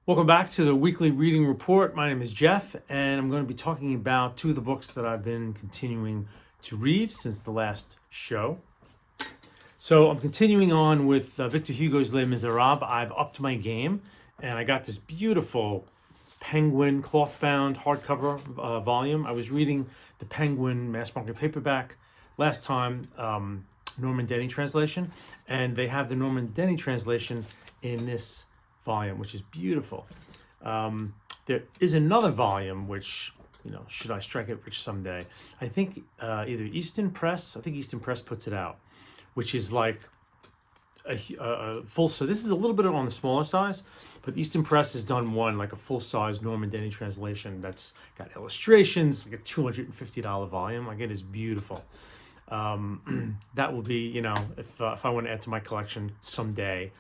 Welcome back to the weekly reading report. My name is Jeff, and I'm going to be talking about two of the books that I've been continuing to read since the last show. So I'm continuing on with Victor Hugo's Les Miserables. I've upped my game, and I got this beautiful Penguin cloth-bound hardcover volume. I was reading the Penguin mass market paperback last time, Norman Denny translation, and they have the Norman Denny translation in this volume, which is beautiful. There is another volume, which, should I strike it rich someday? I think either Easton Press puts it out, which is like a full, so this is a little bit on the smaller size, but Easton Press has done one, like a full-size Norman Denny translation that's got illustrations, like a $250 volume. Like, it is beautiful. That will be, if I want to add to my collection someday.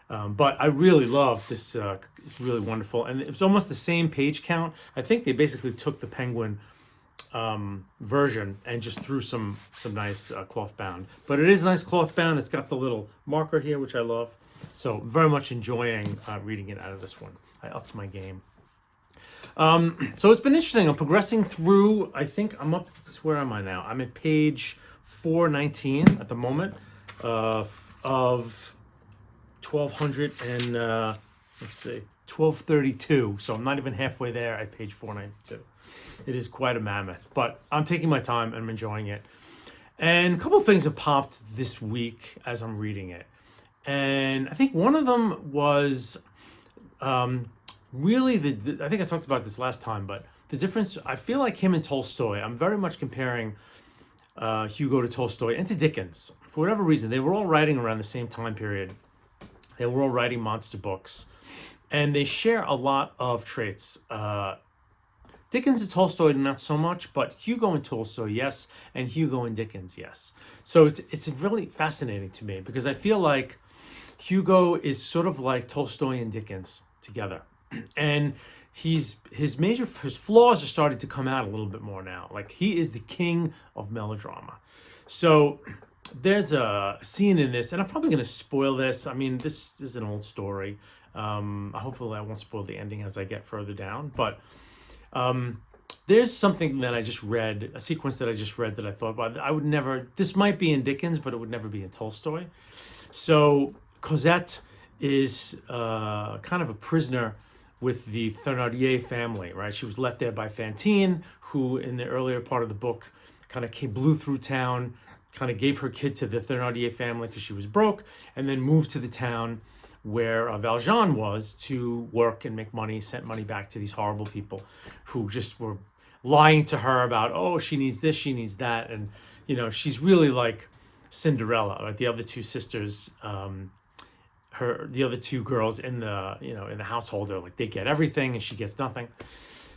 But I really love this. It's really wonderful, and it's almost the same page count. I think they basically took the Penguin version and just threw some nice cloth bound. But it is nice cloth bound. It's got the little marker here, which I love. So very much enjoying reading it out of this one. I upped my game. So it's been interesting. I'm progressing through. I think I'm up. Where am I now? I'm at page 419 at the moment of 1200 and 1232. So I'm not even halfway there at page 492. It is quite a mammoth, but I'm taking my time and I'm enjoying it. And a couple of things have popped this week as I'm reading it. And I think one of them was really I think I talked about this last time, but the difference, I feel like him and Tolstoy, I'm very much comparing Hugo to Tolstoy and to Dickens. For whatever reason, they were all writing around the same time period. They were all writing monster books, and they share a lot of traits. Dickens and Tolstoy, not so much, but Hugo and Tolstoy, yes, and Hugo and Dickens, yes. So it's really fascinating to me because I feel like Hugo is sort of like Tolstoy and Dickens together, and his flaws are starting to come out a little bit more now. Like, he is the king of melodrama. So there's a scene in this, and I'm probably going to spoil this. I mean, this is an old story. Hopefully I won't spoil the ending as I get further down. But there's something that I just read, a sequence that I just read that I thought about. I would never, this might be in Dickens, but it would never be in Tolstoy. So Cosette is kind of a prisoner with the Thénardier family, right? She was left there by Fantine, who in the earlier part of the book kind of blew through town, kind of gave her kid to the Thénardier family because she was broke, and then moved to the town where Valjean was to work and make money, sent money back to these horrible people who just were lying to her about, oh, she needs this, she needs that. And, she's really like Cinderella, right? The other two sisters, the other two girls in the, in the household are like, they get everything and she gets nothing.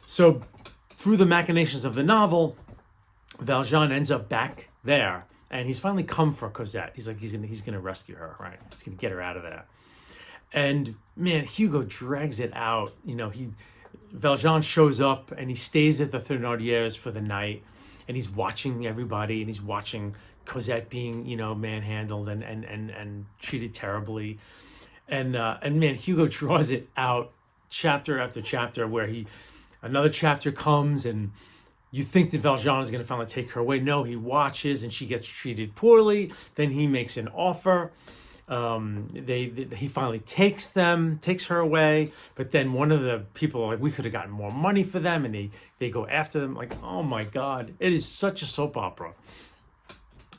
So through the machinations of the novel, Valjean ends up back there, and he's finally come for Cosette. He's like, he's gonna rescue her, right? He's gonna get her out of there. And man, Hugo drags it out. Valjean shows up and he stays at the Thénardiers for the night, and he's watching everybody, and he's watching Cosette being, manhandled and treated terribly. And man, Hugo draws it out chapter after chapter, where another chapter comes and you think that Valjean is going to finally take her away. No, he watches and she gets treated poorly. Then he makes an offer. He finally takes her away. But then one of the people are like, we could have gotten more money for them. And they go after them. Like, oh my God, it is such a soap opera.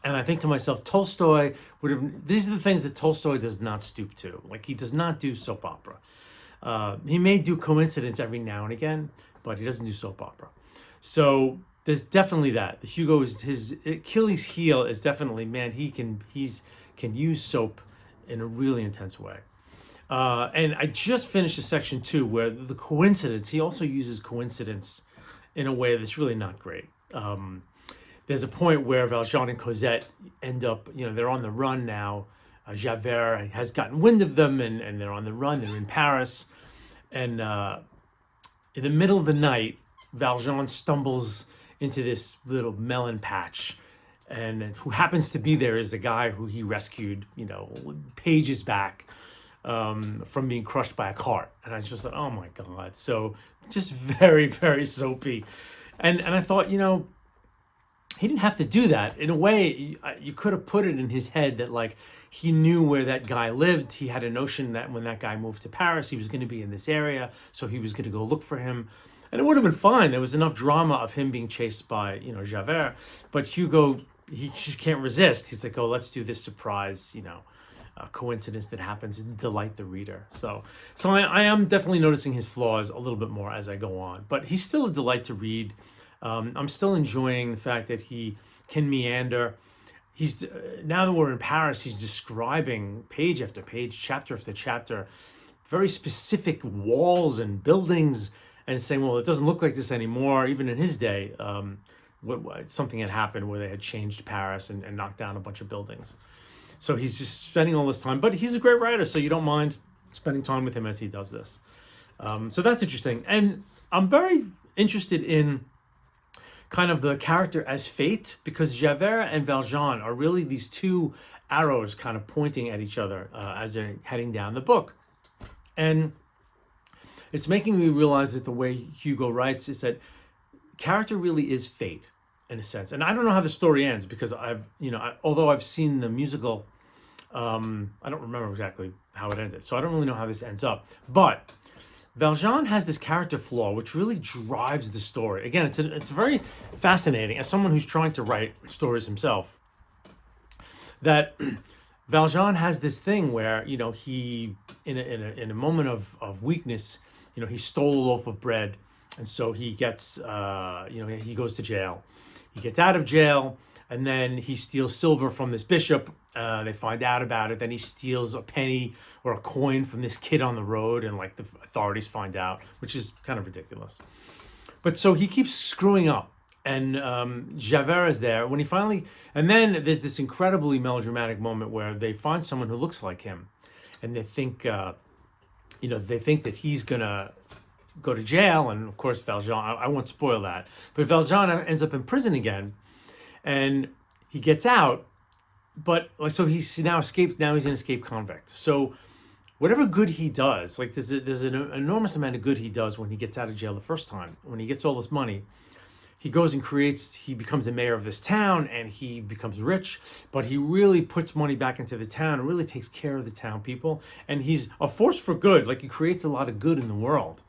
And I think to myself, Tolstoy these are the things that Tolstoy does not stoop to. Like, he does not do soap opera. He may do coincidence every now and again, but he doesn't do soap opera. So there's definitely that. The Hugo is his Achilles heel is definitely, man, he can use soap in a really intense way. And I just finished a section 2 where the coincidence, he also uses coincidence in a way that's really not great. There's a point where Valjean and Cosette end up, they're on the run now. Javert has gotten wind of them, and they're on the run. They're in Paris. And in the middle of the night, Valjean stumbles into this little melon patch, and who happens to be there is the guy who he rescued, pages back, from being crushed by a cart. And I just thought, oh my God. So just very, very soapy. And I thought, he didn't have to do that. In a way, you could have put it in his head that like he knew where that guy lived. He had a notion that when that guy moved to Paris, he was going to be in this area, so he was going to go look for him, and it would have been fine. There was enough drama of him being chased by Javert, but Hugo, he just can't resist. He's like, oh, let's do this surprise, coincidence that happens and delight the reader. So I am definitely noticing his flaws a little bit more as I go on, but he's still a delight to read. I'm still enjoying the fact that he can meander. He's now that we're in Paris, he's describing page after page, chapter after chapter, very specific walls and buildings, and saying, well, it doesn't look like this anymore. Even in his day, something had happened where they had changed Paris and knocked down a bunch of buildings. So he's just spending all this time, but he's a great writer, so you don't mind spending time with him as he does this. So that's interesting. And I'm very interested in kind of the character as fate, because Javert and Valjean are really these two arrows kind of pointing at each other as they're heading down the book. And it's making me realize that the way Hugo writes is that character really is fate in a sense. And I don't know how the story ends because although I've seen the musical, I don't remember exactly how it ended. So I don't really know how this ends up. But Valjean has this character flaw which really drives the story. Again, it's very fascinating as someone who's trying to write stories himself, that Valjean has this thing where he in a moment of weakness, he stole a loaf of bread, and so he gets he goes to jail. He gets out of jail, and then he steals silver from this bishop. They find out about it. Then he steals a penny or a coin from this kid on the road, and like the authorities find out, which is kind of ridiculous. But so he keeps screwing up, and Javert is there when he finally. And then there's this incredibly melodramatic moment where they find someone who looks like him, and they think, they think that he's gonna go to jail, and of course Valjean. I won't spoil that, but Valjean ends up in prison again, and he gets out. But so he's now escaped. Now he's an escaped convict. So whatever good he does, like there's an enormous amount of good he does when he gets out of jail the first time. When he gets all this money, he goes and he becomes the mayor of this town, and he becomes rich. But he really puts money back into the town and really takes care of the town people. And he's a force for good. Like he creates a lot of good in the world.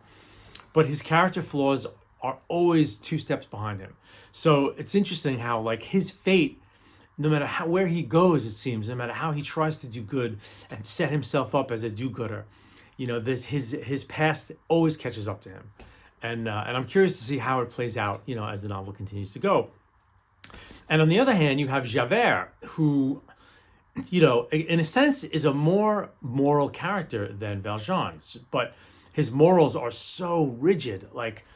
But his character flaws are always two steps behind him. So it's interesting how like his fate, no matter where he goes, it seems, no matter how he tries to do good and set himself up as a do-gooder, his past always catches up to him, and I'm curious to see how it plays out, as the novel continues to go. And on the other hand, you have Javert, who, in a sense, is a more moral character than Valjean, but his morals are so rigid. Like,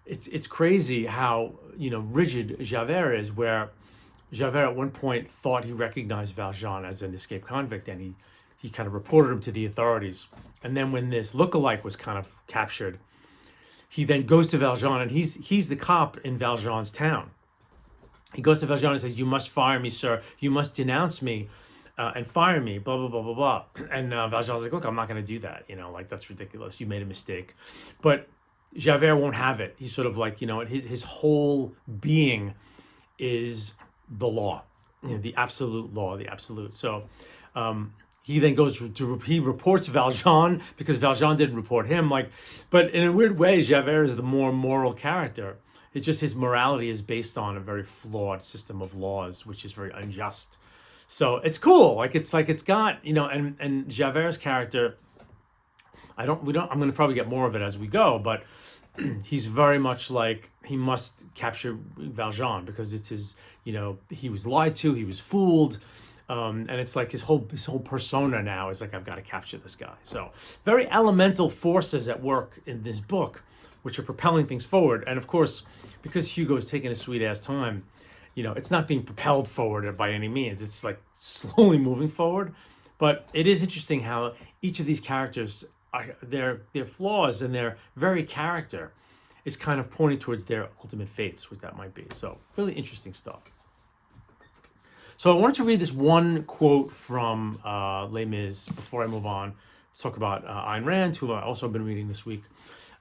it's crazy how rigid Javert is, where Javert at one point thought he recognized Valjean as an escaped convict, and he kind of reported him to the authorities. And then when this lookalike was kind of captured, he then goes to Valjean, and he's the cop in Valjean's town. He goes to Valjean and says, "You must fire me, sir. You must denounce me and fire me, blah, blah, blah, blah, blah." And Valjean's like, "Look, I'm not going to do that. That's ridiculous. You made a mistake." But Javert won't have it. He's sort of like, his whole being is the law, the absolute law, the absolute. So he then goes he reports Valjean because Valjean didn't report him. But in a weird way, Javert is the more moral character. It's just his morality is based on a very flawed system of laws, which is very unjust. So it's cool. It's got, and Javert's character, I'm going to probably get more of it as we go, but he's very much like he must capture Valjean because it's his, he was lied to, he was fooled, and it's like his whole persona now is like, I've got to capture this guy. So very elemental forces at work in this book, which are propelling things forward. And of course, because Hugo is taking his sweet ass time, it's not being propelled forward by any means. It's like slowly moving forward. But it is interesting how each of these characters, their flaws and their very character is kind of pointing towards their ultimate fates, what that might be. So really interesting stuff. So I wanted to read this one quote from Les Mis before I move on talk about Ayn Rand, who I've also been reading this week.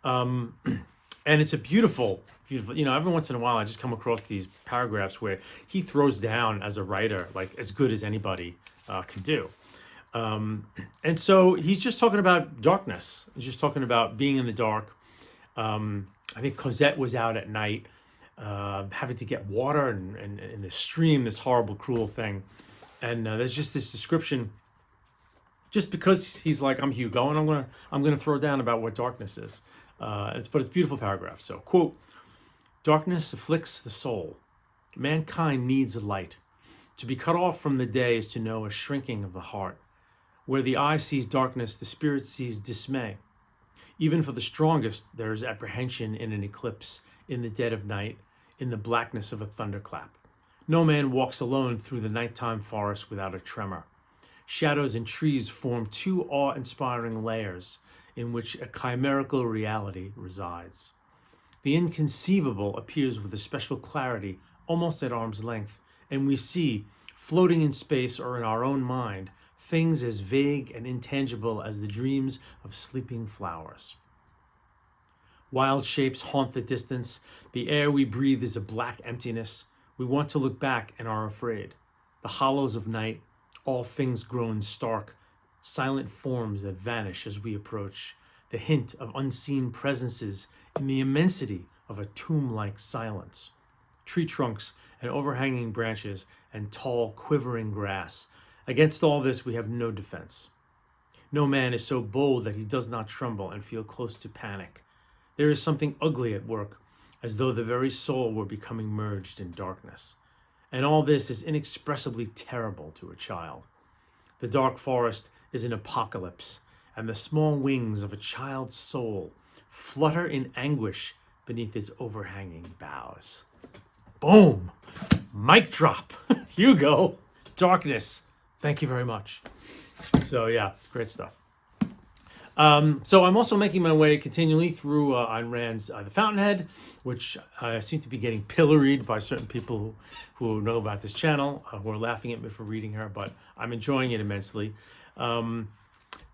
And it's a beautiful, beautiful, every once in a while I just come across these paragraphs where he throws down as a writer, like as good as anybody can do. And so he's just talking about darkness. He's just talking about being in the dark. I think Cosette was out at night, having to get water and in the stream, this horrible, cruel thing. And there's just this description, just because he's like, I'm Hugo, and I'm gonna throw down about what darkness is. But it's a beautiful paragraph. So, quote, darkness afflicts the soul. Mankind needs light. To be cut off from the day is to know a shrinking of the heart. Where the eye sees darkness, the spirit sees dismay. Even for the strongest, there is apprehension in an eclipse, in the dead of night, in the blackness of a thunderclap. No man walks alone through the nighttime forest without a tremor. Shadows and trees form two awe-inspiring layers in which a chimerical reality resides. The inconceivable appears with a special clarity, almost at arm's length, and we see, floating in space or in our own mind, things as vague and intangible as the dreams of sleeping flowers. Wild shapes haunt the distance. The air we breathe is a black emptiness. We want to look back and are afraid. The hollows of night, all things grown stark, silent forms that vanish as we approach, the hint of unseen presences in the immensity of a tomb-like silence. Tree trunks and overhanging branches and tall, quivering grass. Against all this, we have no defense. No man is so bold that he does not tremble and feel close to panic. There is something ugly at work, as though the very soul were becoming merged in darkness. And all this is inexpressibly terrible to a child. The dark forest is an apocalypse, and the small wings of a child's soul flutter in anguish beneath its overhanging boughs. Boom! Mic drop. Hugo. Darkness. Thank you very much. So yeah, great stuff. So I'm also making my way continually through Ayn Rand's The Fountainhead, which I seem to be getting pilloried by certain people who know about this channel, who are laughing at me for reading her, but I'm enjoying it immensely.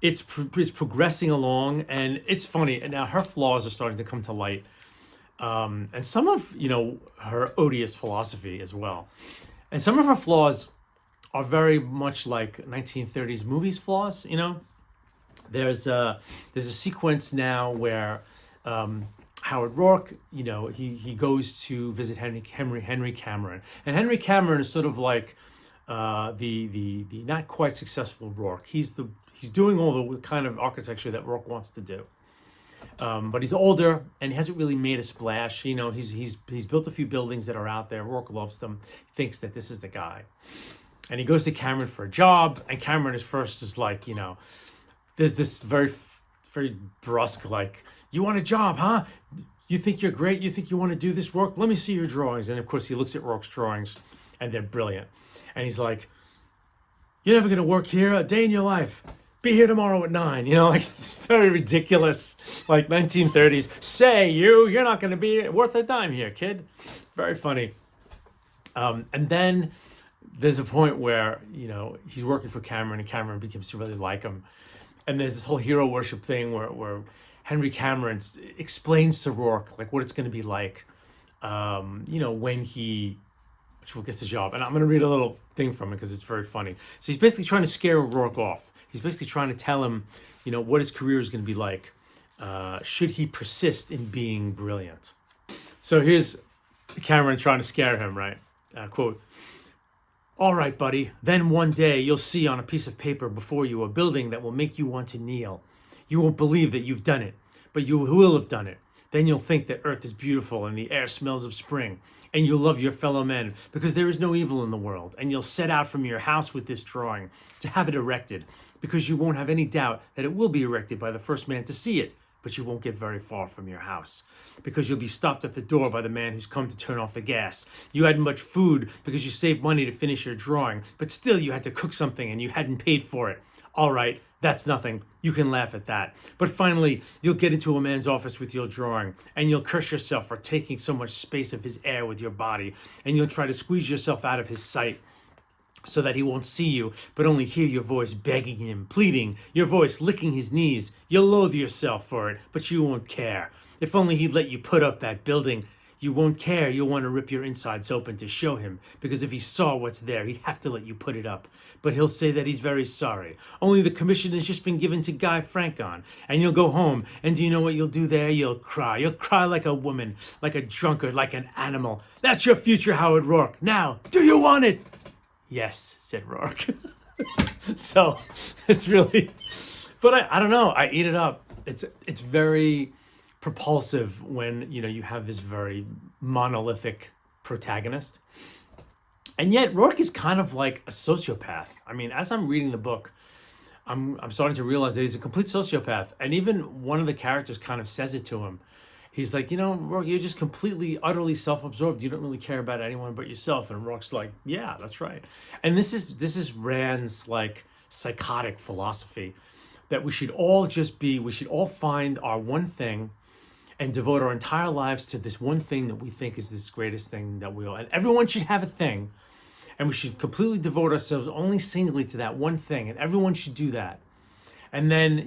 It's progressing along, and it's funny. And now her flaws are starting to come to light, and some of her odious philosophy as well. And some of her flaws are very much like 1930s movies flaws. There's a sequence now where Howard Rourke, he goes to visit Henry Cameron, and Henry Cameron is sort of like the not quite successful Rourke. He's doing all the kind of architecture that Rourke wants to do, but he's older and he hasn't really made a splash. He's built a few buildings that are out there. Rourke loves them, thinks that this is the guy, and he goes to Cameron for a job. And Cameron is like, there's this very, very brusque, like, you want a job, huh? You think you're great? You think you want to do this work? Let me see your drawings. And of course, he looks at Rourke's drawings, and they're brilliant. And he's like, you're never going to work here a day in your life. Be here tomorrow at 9. It's very ridiculous, like 1930s. Say, you're not going to be worth a dime here, kid. Very funny. And then there's a point where, he's working for Cameron, and Cameron begins to really like him. And there's this whole hero worship thing where Henry Cameron explains to Rourke like what it's going to be like, when he gets the job. And I'm going to read a little thing from it because it's very funny. So he's basically trying to scare Rourke off. He's basically trying to tell him, what his career is going to be like, should he persist in being brilliant. So here's Cameron trying to scare him, right? Quote, all right, buddy, then one day you'll see on a piece of paper before you a building that will make you want to kneel. You won't believe that you've done it, but you will have done it. Then you'll think that earth is beautiful and the air smells of spring, and you'll love your fellow men because there is no evil in the world, and you'll set out from your house with this drawing to have it erected because you won't have any doubt that it will be erected by the first man to see it, but you won't get very far from your house because you'll be stopped at the door by the man who's come to turn off the gas. You hadn't much food because you saved money to finish your drawing, but still you had to cook something and you hadn't paid for it. All right, that's nothing. You can laugh at that. But finally, you'll get into a man's office with your drawing, and you'll curse yourself for taking so much space of his air with your body, and you'll try to squeeze yourself out of his sight. so that he won't see you, but only hear your voice begging him, pleading, your voice licking his knees. You'll loathe yourself for it, but you won't care. If only he'd let you put up that building. You won't care. You'll want to rip your insides open to show him, because if he saw what's there, he'd have to let you put it up. But he'll say that he's very sorry. Only the commission has just been given to Guy Francon. And you'll go home, and do you know what you'll do there? You'll cry. You'll cry like a woman, like a drunkard, like an animal. That's your future, Howard Rourke. Now, do you want it? Yes, said Rourke. So it's really, but I don't know. I eat it up. It's very propulsive when you have this very monolithic protagonist, and yet Rourke is kind of like a sociopath. I mean, as I'm reading the book, I'm starting to realize that he's a complete sociopath, and even one of the characters kind of says it to him. He's like, Rourke, you're just completely, utterly self-absorbed. You don't really care about anyone but yourself. And Rourke's like, yeah, that's right. And this is Rand's like psychotic philosophy, that we should all find our one thing and devote our entire lives to this one thing that we think is this greatest thing that we all, and everyone should have a thing. And we should completely devote ourselves only singly to that one thing. And everyone should do that. And then,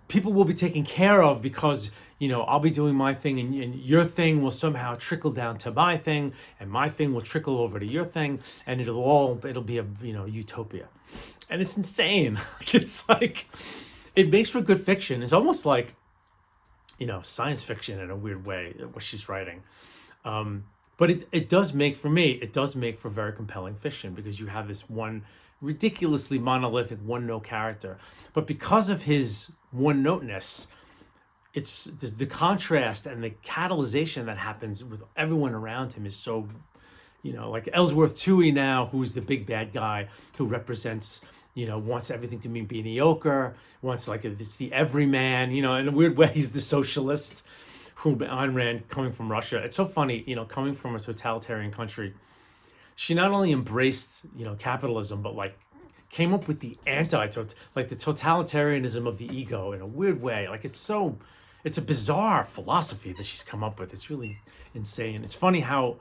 people will be taken care of because I'll be doing my thing, and your thing will somehow trickle down to my thing, and my thing will trickle over to your thing, and it'll be a utopia. And it's insane. It's like, it makes for good fiction. It's almost like science fiction in a weird way, what she's writing. But it does make for very compelling fiction, because you have this one ridiculously monolithic one-note character. But because of his one-noteness, it's the contrast and the catalyzation that happens with everyone around him is so, like Ellsworth Toohey now, who's the big bad guy who represents, wants everything to be mediocre, wants it's the everyman, in a weird way, he's the socialist who Ayn Rand, coming from Russia. It's so funny, coming from a totalitarian country, she not only embraced, capitalism, but like came up with the the totalitarianism of the ego in a weird way. Like it's a bizarre philosophy that she's come up with. It's really insane. It's funny how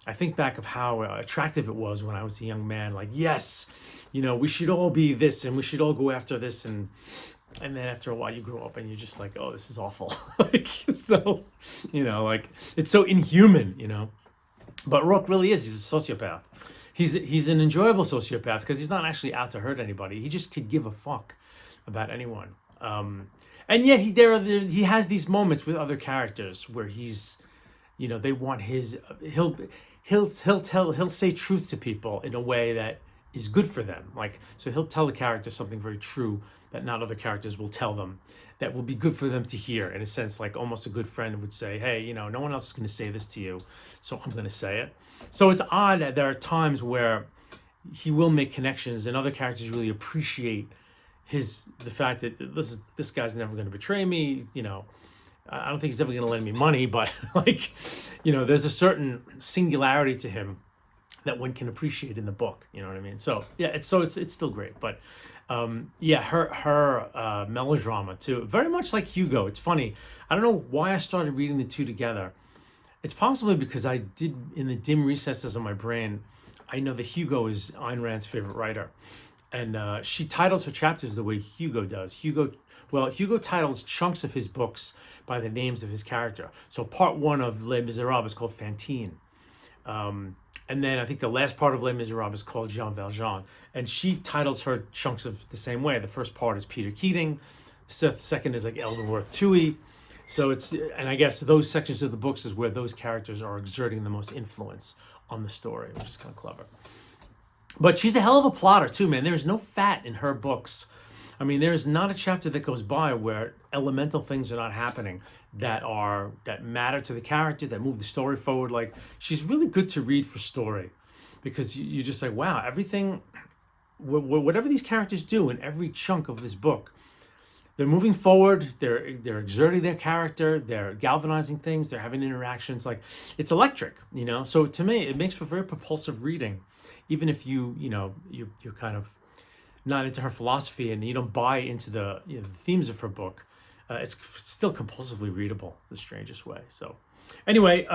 I think back of how attractive it was when I was a young man. Like, yes, we should all be this and we should all go after this. And then after a while you grow up and you're just like, oh, this is awful. So, it's so inhuman, But Rourke really is. He's a sociopath. He's an enjoyable sociopath because he's not actually out to hurt anybody. He just could give a fuck about anyone. And yet he has these moments with other characters where he's, they want his. He'll say truth to people in a way that is good for them. So he'll tell the character something very true that not other characters will tell them, that will be good for them to hear, in a sense, like almost a good friend would say, hey, no one else is going to say this to you, so I'm going to say it. So it's odd that there are times where he will make connections and other characters really appreciate the fact that this guy's never going to betray me. I don't think he's ever going to lend me money, but there's a certain singularity to him that one can appreciate in the book. You know what I mean? So yeah, it's still great, but her melodrama too, very much like Hugo. It's funny. I don't know why I started reading the two together. It's possibly because I did, in the dim recesses of my brain, I know that Hugo is Ayn Rand's favorite writer, and she titles her chapters the way Hugo does. Hugo titles chunks of his books by the names of his character. So part one of Les Miserables is called Fantine. And then I think the last part of Les Miserables is called Jean Valjean. And she titles her chunks of the same way. The first part is Peter Keating. The second is like Ellsworth Toohey. So and I guess those sections of the books is where those characters are exerting the most influence on the story, which is kind of clever. But she's a hell of a plotter too, man. There's no fat in her books. I mean, there's not a chapter that goes by where elemental things are not happening that matter to the character, that move the story forward. Like, she's really good to read for story, because you're just like, wow, everything, whatever these characters do in every chunk of this book, they're moving forward, they're exerting their character, they're galvanizing things, they're having interactions. Like, it's electric, So to me, it makes for very propulsive reading, even if you're kind of not into her philosophy and you don't buy into the themes of her book. It's still compulsively readable, the strangest way. So anyway,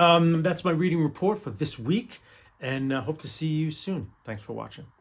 that's my reading report for this week. and hope to see you soon. Thanks for watching.